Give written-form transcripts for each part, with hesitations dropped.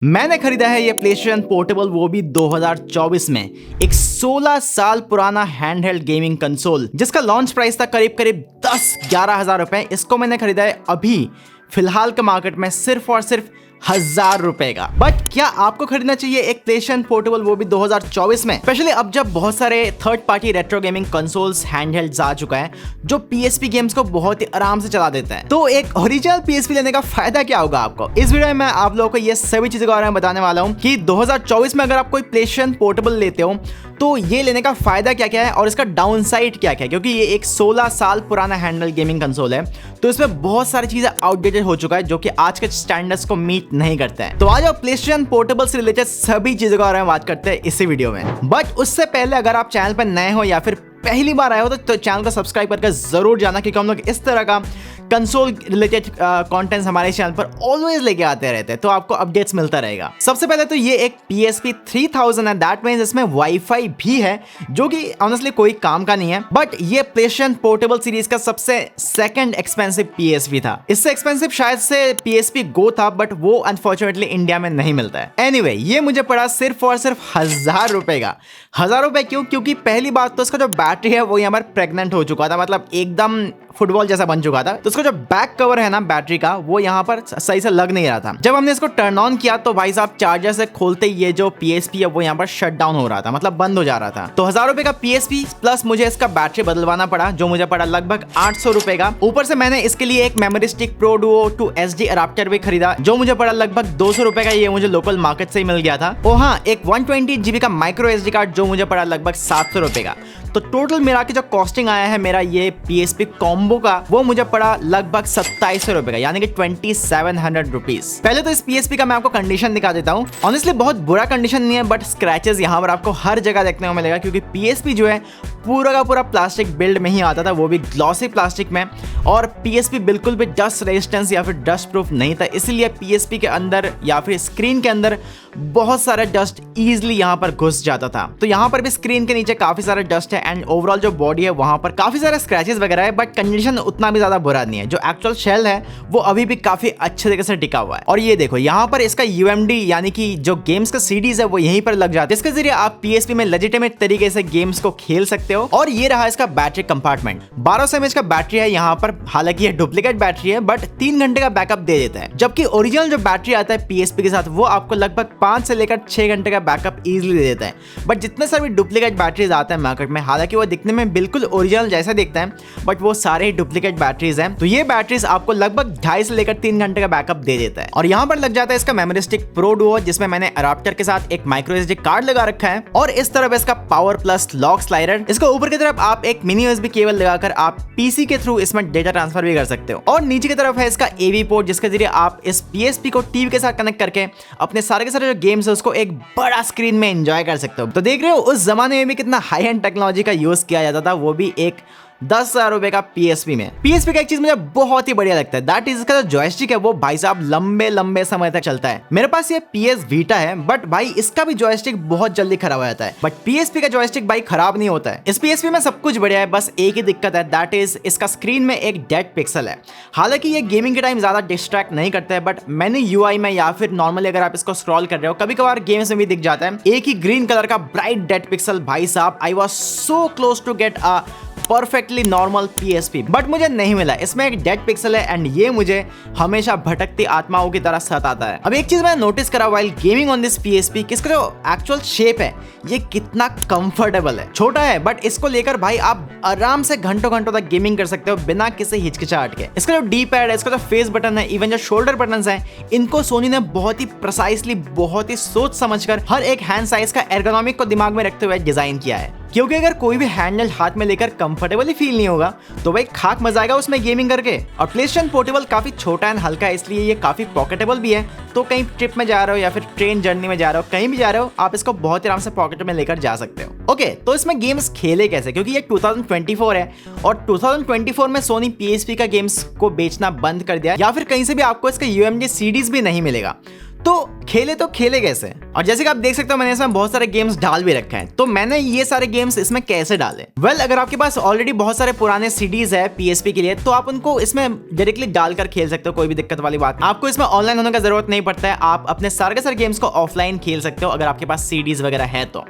मैंने खरीदा है ये प्लेस्टेशन पोर्टेबल, वो भी 2024 में। एक 16 साल पुराना हैंडहेल्ड गेमिंग कंसोल जिसका लॉन्च प्राइस था करीब करीब 10-11 हज़ार रुपए। इसको मैंने खरीदा है अभी फिलहाल के मार्केट में सिर्फ और सिर्फ 1000 रुपए का। बट क्या आपको खरीदना चाहिए एक प्लेस्टेशन पोर्टेबल, वो भी 2024 में? स्पेशली अब जब बहुत सारे third party retro gaming consoles handhelds आ चुका है जो पीएसपी गेम्स को बहुत ही आराम से चला देते हैं, तो एक ओरिजिनल पीएसपी लेने का फायदा क्या होगा आपको? इस वीडियो में मैं आप लोगों को ये सभी चीजों के बारे में बताने वाला हूँ कि 2024 में अगर आप कोई प्लेस्टेशन पोर्टेबल लेते हो तो ये लेने का फायदा क्या क्या है और इसका डाउन साइड क्या क्या है, क्योंकि ये एक 16 साल पुराना हैंडहेल्ड गेमिंग कंसोल है तो इसमें बहुत सारी चीजें आउटडेटेड हो चुका है जो कि आज के स्टैंडर्ड्स को मीट नहीं करते हैं। तो आज आप प्लेस्टेशन पोर्टेबल से रिलेटेड सभी चीजों के बारे में बात करते हैं इसी वीडियो में। बट उससे पहले अगर आप चैनल पर नए हो या फिर पहली बार आए हो तो चैनल को सब्सक्राइब करके जरूर जाना, क्योंकि हम लोग इस तरह का कंसोल रिलेटेड कंटेंट्स हमारे चैनल पर ऑलवेज लेके आते रहते हैं, तो आपको अपडेट्स मिलता रहेगा। सबसे पहले तो ये एक PSP 3000 है, दैट मींस इसमें वाईफाई भी है जो कि ऑनेस्टली कोई काम का नहीं है। बट ये प्लेस्टेशन पोर्टेबल सीरीज का सबसे सेकंड एक्सपेंसिव PSP था। इससे एक्सपेंसिव शायद से PSP Go था, बट वो अनफॉर्चुनेटली इंडिया में नहीं मिलता है। एनीवे, ये मुझे पड़ा सिर्फ और सिर्फ 1000 रुपए का। 1000 रुपए क्यों? क्योंकि पहली बात तो इसका जो बैटरी है वो यहाँ पर प्रेग्नेंट हो चुका था, मतलब एकदम फुटबॉल जैसा बन चुका था। तो उसका जो बैक कवर है ना बैटरी का, वो यहाँ पर सही से लग नहीं रहा था। जब हमने इसको टर्न ऑन किया तो भाई साहब चार्जर से खोलते ही ये जो PSP है वो यहाँ पर शट डाउन हो रहा था, मतलब बंद हो जा रहा था। तो 1000 रुपए का PSP प्लस मुझे इसका बैटरी बदलवाना पड़ा, जो मुझे पड़ा लगभग 800 रुपए का। ऊपर से मैंने इसके लिए एक memory stick Pro Duo 2 SD adapter भी खरीदा जो मुझे पड़ा लगभग 200 रुपए का। ये मुझे लोकल मार्केट से ही मिल गया था। और हाँ, एक 120 GB का माइक्रो SD कार्ड जो मुझे पड़ा लगभग 700 रुपए का। तो टोटल मिला के जो कॉस्टिंग आया है मेरा ये PSP कॉम्बो का, वो मुझे पड़ा लगभग 2700 रुपए का, यानी कि 2700 रुपीज। पहले तो इस PSP का मैं आपको कंडीशन दिखा देता हूँ। ऑनेस्टली बहुत बुरा कंडीशन नहीं है, बट स्क्रैचेस यहाँ पर आपको हर जगह देखने को मिलेगा, क्योंकि PSP जो है पूरा का पूरा प्लास्टिक बिल्ड में ही आता था, वो भी ग्लॉसी प्लास्टिक में। और PSP बिल्कुल भी डस्ट रेजिस्टेंस या फिर डस्ट प्रूफ नहीं था, इसलिए PSP के अंदर या फिर स्क्रीन के अंदर बहुत सारा डस्ट इजीली यहाँ पर घुस जाता था। तो यहाँ पर भी स्क्रीन के नीचे काफी सारा डस्ट है एंड ओवरऑल जो बॉडी है वहां पर काफी सारे स्क्रैचेस वगैरह है, बट कंडीशन उतना भी ज्यादा बुरा नहीं है। जो एक्चुअल शेल है वो अभी भी काफी अच्छे तरीके से टिका हुआ है। और ये देखो यहाँ पर इसका UMD यानी कि जो गेम्स का CDs है वो यहीं पर लग जाता है, जिसके जरिए आप PSP में लेजिटिमेट तरीके से गेम्स को खेल सकते हो। और ये रहा इसका बैटरी कंपार्टमेंट, 1200 mAh का बैटरी है यहाँ पर। हालांकि ये डुप्लीकेट बैटरी है, बट 3 घंटे का बैकअप दे देता है, जबकि ओरिजिनल जो बैटरी आता है PSP के साथ वो आपको लगभग 5 से लेकर 6 घंटे का बैकअप इजीली दे देता है। बट जितने सारे डुप्लीकेट बैटरीज आते हैं मार्केट में, हालांकि वो दिखने में बिल्कुल ओरिजिनल जैसा दिखता है, बट वो सारे ही डुप्लीकेट बैटरीज हैं। तो ये बैटरीज आपको लगभग 2.5 से लेकर 3 घंटे का बैकअप दे देता है। और यहाँ पर लग जाता है इसका मेमोरी स्टिक Pro Duo, जिसमें मैंने अडाप्टर के साथ एक माइक्रो SD कार्ड लगा रखा है। और इस तरफ इसका पावर प्लस लॉक स्लाइडर। इसको ऊपर की तरफ आप एक मिनी USB केबल लगाकर आप PC के थ्रू इसमें डेटा ट्रांसफर भी कर सकते हो। और नीचे की तरफ है इसका AV पोर्ट, जिसके जरिए आप इस PSP को टीवी के साथ कनेक्ट करके अपने सारे के सारे जो गेम्स है उसको एक बड़ा स्क्रीन में एंजॉय कर सकते हो। तो देख रहे हो उस जमाने में भी कितना हाई एंड टेक्नोलॉजी का यूज किया जाता था, वो भी एक 10,000 रुपए का PSP में। PSP का एक चीज मुझे बहुत ही बढ़िया लगता है, दैट इज इसका जो जॉयस्टिक है वो भाई साहब लंबे लंबे समय तक चलता है। मेरे पास ये PS Vita है, बट भाई इसका भी जॉयस्टिक बहुत जल्दी खराब हो जाता है, बट PSP का जॉयस्टिक भाई खराब नहीं होता है। इस PSP में सब कुछ बढ़िया है, बस एक ही दिक्कत है, दैट इज इसका स्क्रीन में एक डेड पिक्सल है। हालांकि ये गेमिंग के टाइम ज्यादा डिस्ट्रैक्ट नहीं करता है, बट मैंने UI में या फिर नॉर्मली अगर आप इसको स्क्रॉल कर रहे हो कभी कभार गेम्स में भी दिख जाता है एक ही ग्रीन कलर का ब्राइट डेड पिक्सल। भाई साहब, I was so close to get a perfectly normal PSP, but मुझे नहीं मिला। इसमें एक डेड पिक्सल है एंड ये मुझे हमेशा भटकती आत्माओं की तरह सताता है। अब एक चीज मैंने नोटिस करा while gaming on this PSP, कि इसका जो एक्चुअल शेप है ये कितना कंफर्टेबल है। छोटा है बट इसको लेकर भाई आप आराम से घंटों घंटों तक गेमिंग कर सकते हो बिना किसी हिचकिचाहट के। इसका जो D पैड है, इसका जो फेस बटन है, इवन जो शोल्डर बटन है, इनको सोनी ने बहुत ही प्रिसाइसली, बहुत ही सोच समझकर हर एक हैंड साइज का एर्गोनॉमिक को दिमाग में रखते हुए डिजाइन किया है। क्योंकि अगर कोई भी हैंडल हाथ में लेकर कंफर्टेबली फील नहीं होगा तो भाई खाक मजा आएगा उसमें गेमिंग करके। और प्लेस्टेशन पोर्टेबल काफी छोटा एंड हल्का है, इसलिए ये काफी पॉकेटेबल भी है। तो कहीं ट्रिप में जा रहे हो या फिर ट्रेन जर्नी में जा रहे हो, कहीं भी जा रहे हो, आप इसको बहुत आराम से पॉकेट में लेकर जा सकते हो। ओके, तो इसमें गेम्स खेले कैसे? क्योंकि ये 2024 है और 2024 में सोनी PSP का गेम्स को बेचना बंद कर दिया, या फिर कहीं से भी आपको इसका UMD CDs भी नहीं मिलेगा। तो खेले कैसे? और जैसे कि आप देख सकते हो मैंने इसमें बहुत सारे गेम्स डाल भी रखे हैं। तो मैंने ये सारे गेम्स इसमें कैसे डाले? अगर आपके पास ऑलरेडी बहुत सारे पुराने सीडीज है पीएसपी के लिए तो आप उनको इसमें डायरेक्टली डालकर खेल सकते हो, कोई भी दिक्कत वाली बात। आपको इसमें ऑनलाइन होने का जरूरत नहीं पड़ता है, आप अपने सारे के सारे गेम्स को ऑफलाइन खेल सकते हो अगर आपके पास सीडीज वगैरह है तो।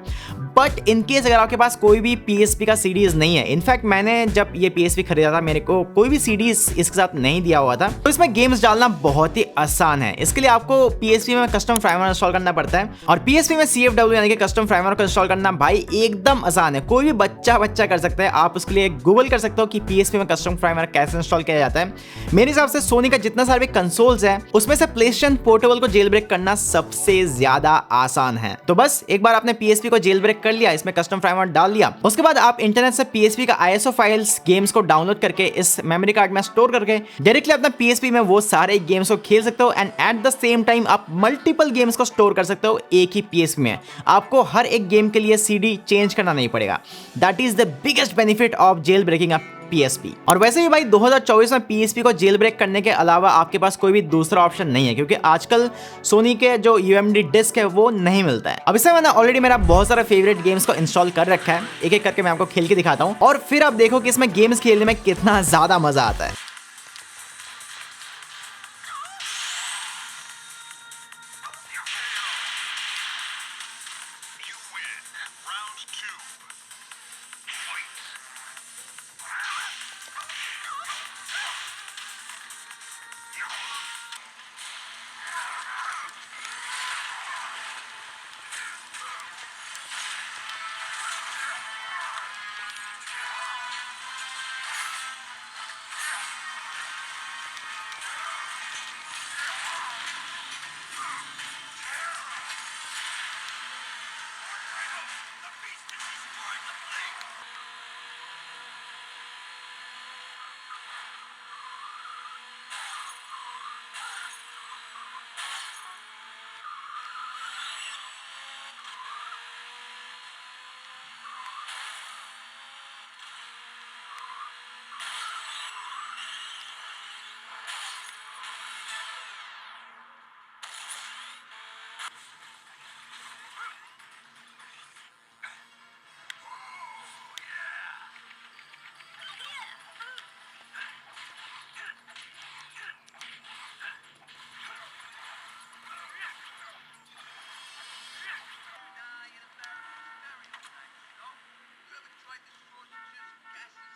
बट इन केस अगर आपके पास कोई भी पीएसपी का सीडीज नहीं है, इनफैक्ट मैंने जब ये पीएसपी खरीदा था मेरे को कोई भी सीडीज इसके साथ नहीं दिया हुआ था, तो इसमें गेम्स डालना बहुत ही आसान है। इसके लिए आपको पीएसपी में कस्टम फ्रेमवर्क इंस्टॉल करना पड़ता है और पीएसपी में CFW यानी कि कस्टम फ्रेमवर्क को इंस्टॉल करना भाई एकदम आसान है, कोई भी बच्चा कर सकता है। आप उसके लिए गूगल कर सकते हो कि पीएसपी में कस्टम फ्रेमवर्क कैसे इंस्टॉल किया जाता है। मेरे हिसाब से सोनी का जितना सारे कंसोल्स है उसमें से प्लेस्टेशन पोर्टेबल को जेल ब्रेक करना सबसे ज्यादा आसान है। तो बस एक बार आपने पीएसपी को जेल ब्रेक कर लिया, इसमें कस्टम फ्रेमवर्क डाल दिया, उसके बाद आप इंटरनेट से पीएसपी का ISO फाइल्स गेम्स को डाउनलोड करके इस मेमोरी कार्ड में स्टोर करके डायरेक्टली अपना पीएसपी में वो सारे गेम्स को खेल सकते हो। And at the same time आप मल्टीपल गेम्स को स्टोर कर सकते हो एक ही पीएसपी में। आपको हर एक गेम के लिए सीडी चेंज करना नहीं पड़ेगा। That is the biggest benefit of jailbreaking a PSP. और वैसे ही भाई 2024 में पीएसपी को जेल ब्रेक करने के अलावा आपके पास कोई भी दूसरा ऑप्शन नहीं है, क्योंकि आजकल सोनी के जो UMD डिस्क है वो नहीं मिलता है। अब इससे मैंने ऑलरेडी मेरा बहुत सारे फेवरेट गेम्स को इंस्टॉल कर रखा है, एक एक करके मैं आपको खेल के दिखाता हूँ और फिर आप देखो कि इसमें गेम्स खेलने में कितना ज्यादा मजा आता है।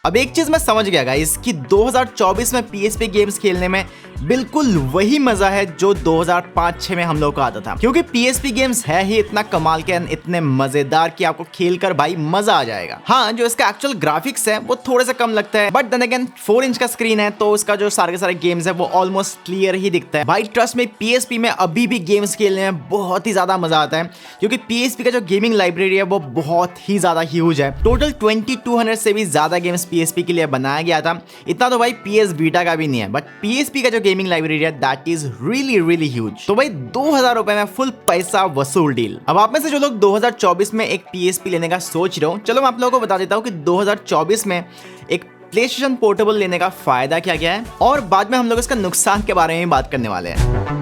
अब एक चीज मैं समझ गया गाइस कि 2024 में पीएसपी गेम्स खेलने में बिल्कुल वही मजा है जो 2005-06 में हम लोग को आता था, क्योंकि पीएसपी गेम्स है ही इतना कमाल के, इतने मजेदार कि आपको खेलकर भाई मजा आ जाएगा। हाँ, जो इसका एक्चुअल ग्राफिक्स है वो थोड़े से कम लगता है, बट देन अगेन 4 इंच का स्क्रीन है तो इसका जो सारे के सारे गेम्स है वो ऑलमोस्ट क्लियर ही दिखता है। भाई ट्रस्ट में पीएसपी में अभी भी गेम्स खेलने में बहुत ही ज्यादा मजा आता है, क्योंकि पीएसपी का जो गेमिंग लाइब्रेरी है वो बहुत ही ज्यादा ह्यूज है। टोटल 2200 से भी ज्यादा गेम्स पीएसपी के लिए बनाया गया था। इतना तो भाई पीएस बीटा का भी नहीं है, बट पीएसपी का जो गेमिंग लाइब्रेरी है दैट इज रियली ह्यूज। तो भाई 2000 रुपए में फुल पैसा वसूल डील। अब आप में से जो लोग 2024 में एक पीएसपी लेने का सोच रहे हो, चलो मैं आप लोगों को बता देता हूं कि 2024 में एक प्लेस्टेशन पोर्टेबल लेने का फायदा क्या क्या है और बाद में हम लोग इसका नुकसान के बारे में बात करने वाले हैं।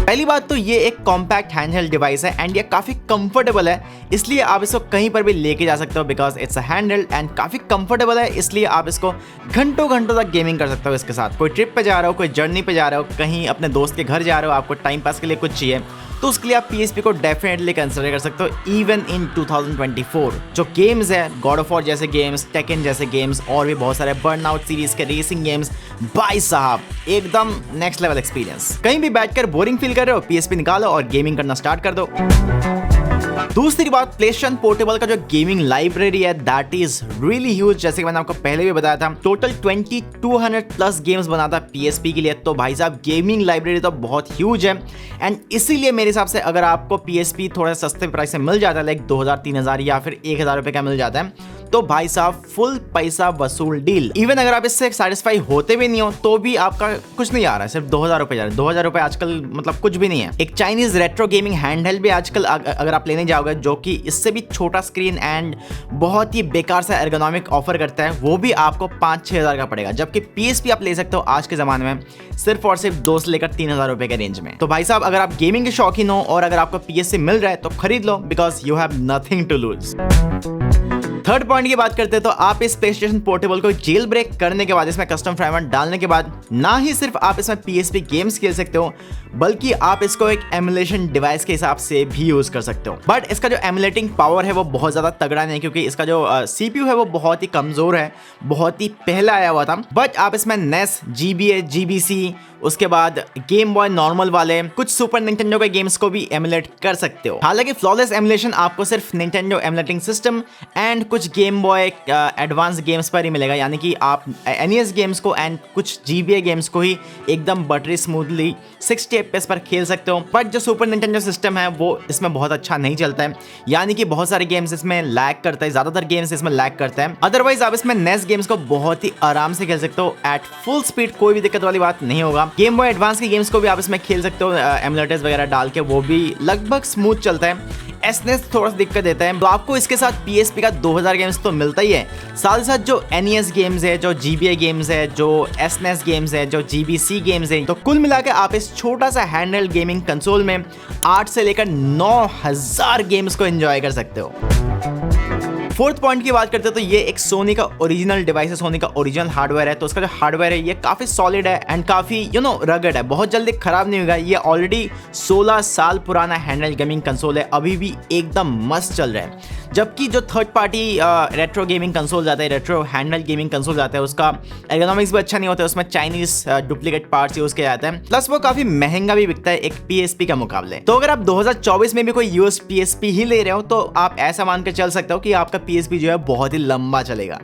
पहली बात तो ये एक कॉम्पैक्ट हैंडहेल्ड डिवाइस है एंड ये काफी कंफर्टेबल है, इसलिए आप इसको कहीं पर भी लेके जा सकते हो because it's a handheld and काफी कंफर्टेबल है, इसलिए आप इसको घंटों तक गेमिंग कर सकते हो इसके साथ। कोई ट्रिप पे जा रहे हो, कोई जर्नी पे जा रहे हो, कहीं अपने दोस्त के घर जा रहे हो, आपको टाइम पास के लिए कुछ चाहिए तो उसके लिए आप पीएसपी को डेफिनेटली कंसिडर कर सकते हो इवन इन 2024। जो गेम्स है, गॉड ऑफ वॉर जैसे गेम्स, टेकन जैसे गेम्स और भी बहुत सारे बर्नआउट सीरीज के रेसिंग गेम्स, भाई साहब एकदम नेक्स्ट लेवल एक्सपीरियंस। कहीं भी बैठकर बोरिंग फील कर रहे हो, पीएसपी निकालो और गेमिंग करना स्टार्ट कर दो। दूसरी बात, प्लेस्टेशन पोर्टेबल का जो गेमिंग लाइब्रेरी है दैट इज रियली ह्यूज। जैसे कि मैंने आपको पहले भी बताया था, टोटल 2200 प्लस गेम्स बनाता है पीएसपी के लिए, तो भाई साहब गेमिंग लाइब्रेरी तो बहुत ह्यूज है। एंड इसीलिए मेरे हिसाब से अगर आपको पीएसपी थोड़ा सस्ते प्राइस में मिल जाता है, लाइक 2000-3000 या फिर 1000 रुपए का मिल जाता है, तो भाई साहब फुल पैसा वसूल डील। इवन अगर आप इससे सेटिस्फाई होते भी नहीं हो तो भी आपका कुछ नहीं आ रहा है, सिर्फ 2000 रुपए जा रहे हैं। 2000 रुपए आजकल मतलब कुछ भी नहीं है। एक चाइनीज रेट्रो गेमिंग हैंडहेल्ड भी आजकल अगर आप लेने जाओगे जो कि इससे भी छोटा स्क्रीन एंड बहुत ही बेकार सा एर्गोनॉमिक ऑफर करता है, वो भी आपको 5-6 हज़ार का पड़ेगा। जबकि PSP आप ले सकते हो आज के जमाने में सिर्फ और सिर्फ 2 से लेकर 3,000 रुपए के रेंज में। तो भाई साहब अगर आप गेमिंग के शौकीन हो और अगर आपको PSP मिल रहा है तो खरीद लो, because you have nothing to lose. Third point की बात करते हैं तो आप इस PlayStation पोर्टेबल को जेल ब्रेक करने के बाद, इसमें कस्टम फ्रेमवर्क डालने के बाद, ना ही सिर्फ आप इसमें PSP गेम्स खेल सकते हो बल्कि आप इसको एक एमुलेशन डिवाइस के हिसाब से भी यूज कर सकते हो। बट इसका जो एमुलेटिंग पावर है वो बहुत ज्यादा तगड़ा नहीं है, क्योंकि इसका जो CPU है वो बहुत ही कमजोर है, बहुत ही पहला आया हुआ था। बट आप इसमें NES, GBA, GBC, उसके बाद गेम बॉय नॉर्मल वाले कुछ सुपर निंटेंडो के गेम्स को भी एमुलेट कर सकते हो। हालांकि फ्लॉलेस एमुलेशन आपको सिर्फ निंटेंडो एमुलेटिंग सिस्टम एंड कुछ गेम बॉय एडवांस गेम्स पर ही मिलेगा, यानी कि आप NES गेम्स को एंड कुछ GBA गेम्स को ही एकदम बटरी स्मूथली 60 FPS पर खेल सकते हो। बट जो सुपर निंटेंडो सिस्टम है वो इसमें बहुत अच्छा नहीं चलता है, यानी कि बहुत सारे गेम्स इसमें लैग करता है, ज्यादातर गेम्स इसमें लैग करता है। अदरवाइज आप इसमें NES गेम्स को बहुत ही आराम से खेल सकते हो एट फुल स्पीड, कोई भी दिक्कत वाली बात नहीं होगा। गेम बॉय एडवांस के गेम्स को भी आप इसमें खेल सकते हो एमुलेटर्स वगैरह डाल के, वो भी लगभग स्मूथ चलता है। SNES थोड़ा सा दिक्कत देता है। तो आपको इसके साथ PSP का 2000 गेम्स तो मिलता ही है, साथ ही साथ जो NES गेम्स है, जो GBA गेम्स है, जो SNES गेम्स है, जो GBC गेम्स है, तो कुल मिला के आप इस छोटा सा हैंडहेल्ड गेमिंग कंसोल में 8 से लेकर 9000 गेम्स को एंजॉय कर सकते हो। फोर्थ पॉइंट की बात करते हैं तो ये एक सोनी का ओरिजिनल डिवाइस है, सोनी का ओरिजिनल हार्डवेयर है। तो उसका जो हार्डवेयर है ये काफी सॉलिड है एंड काफी रगड है, बहुत जल्दी खराब नहीं होगा। ये ऑलरेडी 16 साल पुराना हैंडहेल्ड गेमिंग कंसोल है, अभी भी एकदम मस्त चल रहा है। जबकि जो third party retro gaming console जाता है, रेट्रो हैंडहेल्ड गेमिंग कंसोल जाता है, उसका एर्गोनॉमिक्स भी अच्छा नहीं होता है, उसमें चाइनीज डुप्लीकेट पार्ट्स यूज किया जाता है, प्लस वो काफी महंगा भी बिकता है एक PSP के मुकाबले। तो अगर आप 2024 में भी कोई यूएस PSP ही ले रहे हो तो आप ऐसा मान के चल सकते हो कि आपका PSP जो है बहुत ही लंबा चलेगा।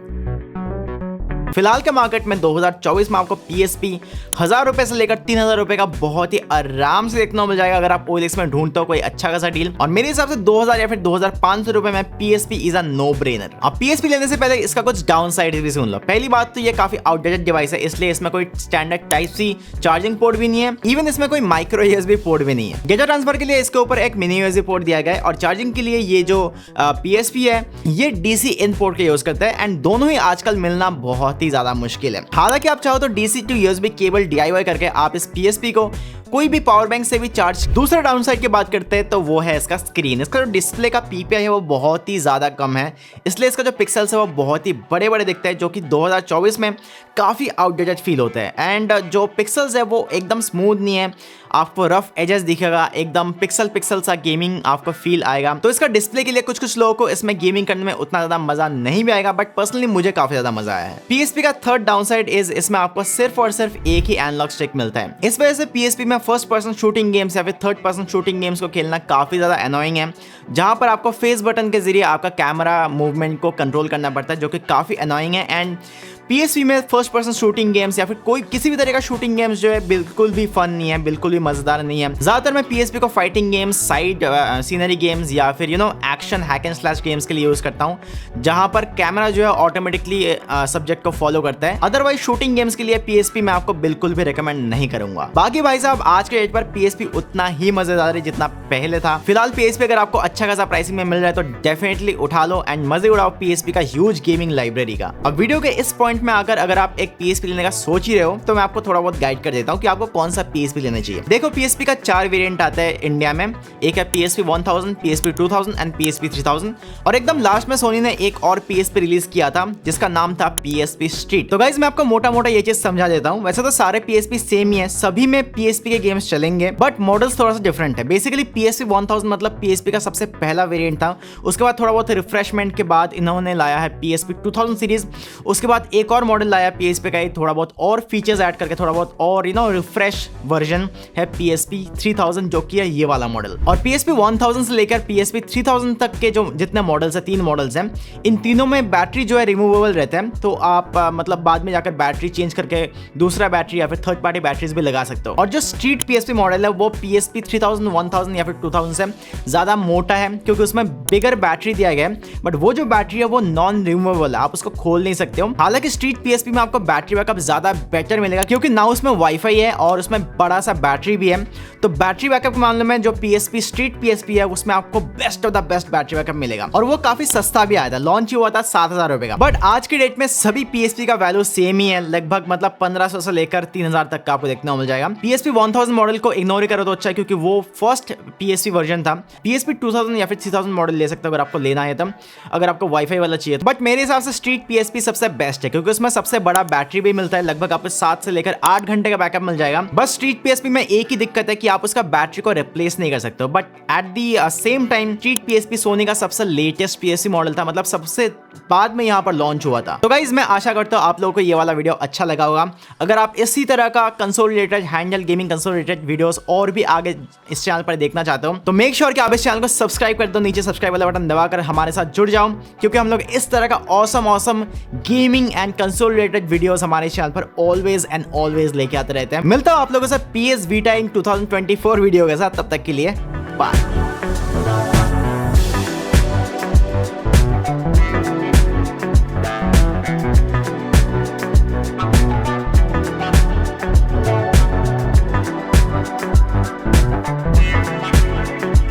फिलहाल के मार्केट में 2024 में आपको PSP 1000 रुपए से लेकर 3000 रुपए का बहुत ही आराम से देखने को मिल जाएगा, अगर आप OLX में ढूंढते हो कोई अच्छा खासा डील। और मेरे हिसाब से 2000 या फिर 2500 रुपए में PSP is a no brainer. अब PSP लेने से पहले इसका कुछ डाउन साइड भी सुन लो। पहली बात तो ये काफी आउटडेटेड डिवाइस है, इसलिए इसमें कोई स्टैंडर्ड Type-C चार्जिंग पोर्ट भी नहीं है, इवन इसमें कोई माइक्रो USB पोर्ट भी नहीं है। डेटा ट्रांसफर के लिए इसके ऊपर एक मिनी USB पोर्ट दिया गया है और चार्जिंग के लिए ये जो PSP है ये DC इन पोर्ट का यूज करता है एंड दोनों ही आजकल मिलना बहुत ही ज्यादा मुश्किल है। हालांकि आप चाहो तो DC to USB cable DIY करके आप इस PSP को कोई भी पावर बैंक से भी चार्ज। दूसरा डाउनसाइड की बात करते हैं तो वो है इसका स्क्रीन। इसका जो डिस्प्ले का PPI है वो बहुत ही ज्यादा कम है, इसलिए इसका जो पिक्सल्स है वो बहुत ही बड़े बड़े दिखते हैं, जो कि 2024 में काफी आउटडेटेड फील होता है। एंड जो पिक्सल्स है वो एकदम स्मूथ नहीं है, आपको रफ एजेस दिखेगा, एकदम पिक्सल सा गेमिंग आपको फील आएगा। तो इसका डिस्प्ले के लिए कुछ लोगों को इसमें गेमिंग करने में उतना ज्यादा मजा नहीं भी आएगा, बट पर्सनली मुझे काफी ज्यादा मजा आया है। PSP का थर्ड डाउनसाइड इज इसमें आपको सिर्फ और सिर्फ एक ही एनालॉग स्टिक मिलता है। इस वजह से PSP में फर्स्ट पर्सन शूटिंग गेम्स या फिर थर्ड पर्सन शूटिंग गेम्स को खेलना काफी ज्यादा अनोइंग है, जहां पर आपको फेस बटन के जरिए आपका कैमरा मूवमेंट को कंट्रोल करना पड़ता है, जो कि काफी अनोइंग है। एंड PSP में फर्स्ट पर्सन शूटिंग गेम्स या फिर कोई किसी भी तरह का शूटिंग गेम्स जो है बिल्कुल भी फन नहीं है, बिल्कुल भी मजेदार नहीं है। ज्यादातर मैं PSP को fighting games, side scenery games या फिर action hack and slash games के लिए यूज करता हूं, जहां पर कैमरा जो है ऑटोमेटिकली सब्जेक्ट को फॉलो करता है। अदरवाइज शूटिंग गेम्स के लिए PSP मैं आपको बिल्कुल भी रिकमेंड नहीं करूंगा। बाकी भाई साहब आज के डेट पर PSP उतना ही मजेदार है जितना पहले था। फिलहाल PSP अगर आपको अच्छा खासा प्राइसिंग में मिल रहा है तो डेफिनेटली उठा लो एंड मजे उड़ाओ PSP का ह्यूज गेमिंग लाइब्रेरी का। अब वीडियो के इस पॉइंट में आकर अगर आप एक PSP लेने का सोच ही रहे हो तो मैं आपको थोड़ा बहुत गाइड कर देता हूं कि आपको कौन सा PSP लेना चाहिए। देखो PSP का 4 वेरिएंट आता है इंडिया में, एक है PSP 1000, PSP 2000 एंड PSP 3000, और एकदम लास्ट में सोनी ने एक और PSP रिलीज किया था जिसका नाम था PSP स्ट्रीट। तो गाइस मैं आपको मोटा मोटा ये चीज समझा देता हूं। वैसे तो सारे PSP सेम ही है, सभी में PSP के गेम्स चलेंगे, बट मॉडल्स थोड़ा सा डिफरेंट है। बेसिकली PSP 1000 मतलब PSP का सबसे पहला वेरिएंट था, उसके बाद थोड़ा बहुत रिफ्रेशमेंट के बाद इन्होंने लाया है PSP 2000 सीरीज, उसके बाद एक एक और मॉडल लाया PSP का, थोड़ा बहुत और फीचर्स ऐड करके, थोड़ा बहुत और रिफ्रेश वर्जन है PSP 3000, जो कि है ये वाला मॉडल। और PSP 1000 से लेकर PSP 3000 तक के जो जितने मॉडल्स हैं, 3 मॉडल्स हैं, इन तीनों में बैटरी जो है रिमूवेबल रहता है, तो आप मतलब बाद में जाकर बैटरी चेंज करके दूसरा बैटरी या फिर थर्ड पार्टी बैटरीज भी लगा सकते हो। और जो स्ट्रीट PSP मॉडल है वो PSP 3000, 1000 या फिर 2000 से ज़्यादा मोटा है, क्योंकि उसमें बिगर बैटरी दिया गया है, बट वो जो बैटरी है वो नॉन रिमूवेबल है, आप उसको खोल नहीं सकते हो। हालांकि स्ट्रीट PSP में आपको बैटरी बैकअप ज़्यादा बेटर मिलेगा, क्योंकि ना उसमें वाईफाई है और उसमें बड़ा सा बैटरी भी है, तो बैटरी बैकअप के मामले में जो PSP स्ट्रीट PSP है उसमें आपको best of the best battery backup मिलेगा। और वो काफी सस्ता भी आया था, लॉन्च ही हुआ था 7000 रुपए का। बट आज की डेट में सभी PSP का वैल्यू सेम ही है, लगभग मतलब 1500 से लेकर 3000 तक का आपको देखने को मिल जाएगा। PSP 1000 मॉडल को इग्नोर करो तो अच्छा है, क्योंकि वो फर्स्ट PSP वर्जन था। PSP 2000 या फिर 3000 मॉडल ले सकते हो अगर आपको लेना है, तब अगर आपको वाईफाई वाला चाहिए। बट मेरे हिसाब से स्ट्रीट PSP सबसे बेस्ट है, क्योंकि उसमें सबसे बड़ा बैटरी भी मिलता है, लगभग आपको 7 से लेकर 8 घंटे का बैकअप मिल जाएगा। बस स्ट्रीट PSP में एक ही दिक्कत है कि आप उसका बैटरी को रिप्लेस नहीं कर सकते हो। But at the same time street PSP Sony का सबसे लेटेस्ट PSP मॉडल था, मतलब सबसे बाद में यहाँ पर लॉन्च हुआ था। तो गाइज मैं आशा करता हूँ आप लोगों को ये वाला वीडियो अच्छा लगा होगा। अगर आप इसी तरह का console related, handheld gaming console related videos और भी आगे इस चैनल पर देखना चाहते हो, तो मेक श्योर कि आप इस चैनल को सब्सक्राइब कर दो, नीचे सब्सक्राइब वाला बटन दबाकर हमारे साथ जुड़ जाओ, क्योंकि हम लोग इस तरह का awesome gaming and console related videos हमारे चैनल पर ऑलवेज एंड ऑलवेज लेके आते रहते हैं। मिलता हूं आप लोगों से PS Vita इन 2024 वीडियो के साथ, तब तक के लिए बाय।